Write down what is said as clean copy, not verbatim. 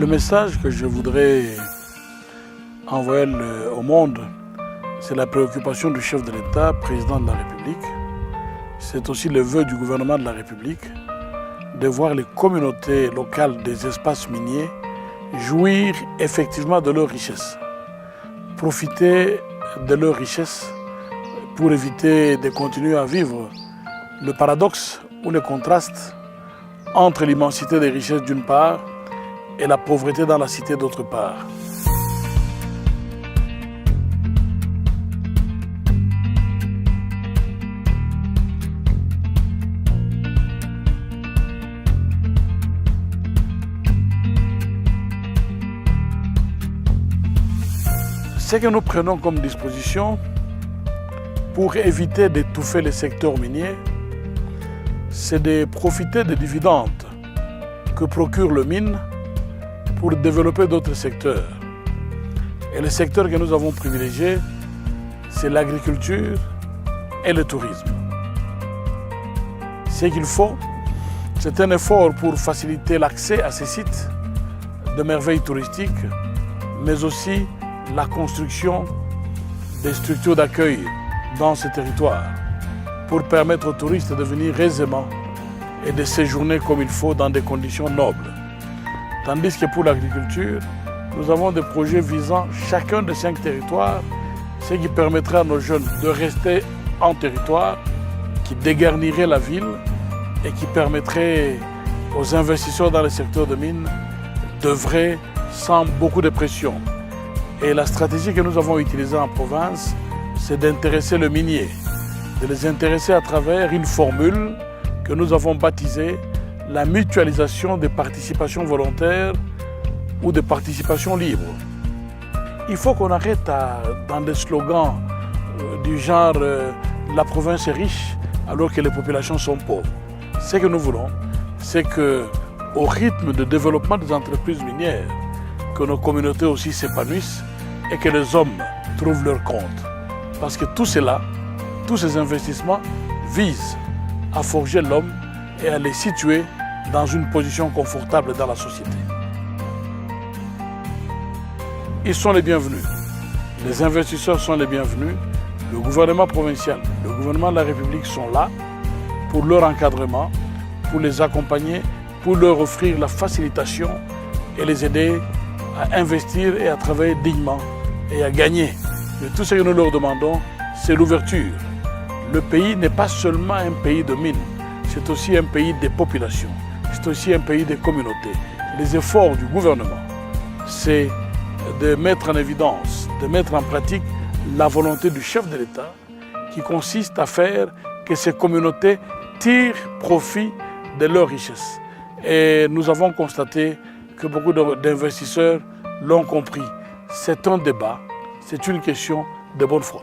Le message que je voudrais envoyer au monde, c'est la préoccupation du chef de l'État, président de la République. C'est aussi le vœu du gouvernement de la République de voir les communautés locales des espaces miniers jouir effectivement de leurs richesses, profiter de leurs richesses pour éviter de continuer à vivre le paradoxe ou le contraste entre l'immensité des richesses d'une part et la pauvreté dans la cité d'autre part. Ce que nous prenons comme disposition pour éviter d'étouffer les secteurs miniers, c'est de profiter des dividendes que procure le mine pour développer d'autres secteurs. Et les secteurs que nous avons privilégiés, c'est l'agriculture et le tourisme. Ce qu'il faut, c'est un effort pour faciliter l'accès à ces sites de merveilles touristiques, mais aussi la construction des structures d'accueil dans ces territoires pour permettre aux touristes de venir aisément et de séjourner comme il faut dans des conditions nobles. Tandis que pour l'agriculture, nous avons des projets visant chacun des 5 territoires, ce qui permettrait à nos jeunes de rester en territoire, qui dégarnirait la ville et qui permettrait aux investisseurs dans le secteur de mines d'œuvrer sans beaucoup de pression. Et la stratégie que nous avons utilisée en province, c'est d'intéresser le minier, de les intéresser à travers une formule que nous avons baptisée la mutualisation des participations volontaires ou des participations libres. Il faut qu'on arrête dans des slogans du genre la province est riche alors que les populations sont pauvres. Ce que nous voulons, c'est qu'au rythme de développement des entreprises minières, que nos communautés aussi s'épanouissent et que les hommes trouvent leur compte. Parce que tout cela, tous ces investissements visent à forger l'homme et à les situer dans une position confortable dans la société. Ils sont les bienvenus. Les investisseurs sont les bienvenus. Le gouvernement provincial, le gouvernement de la République sont là pour leur encadrement, pour les accompagner, pour leur offrir la facilitation et les aider à investir et à travailler dignement et à gagner. Mais tout ce que nous leur demandons, c'est l'ouverture. Le pays n'est pas seulement un pays de mines, c'est aussi un pays des populations, c'est aussi un pays des communautés. Les efforts du gouvernement, c'est de mettre en évidence, de mettre en pratique la volonté du chef de l'État qui consiste à faire que ces communautés tirent profit de leurs richesses. Et nous avons constaté que beaucoup d'investisseurs l'ont compris. C'est un débat, c'est une question de bonne foi.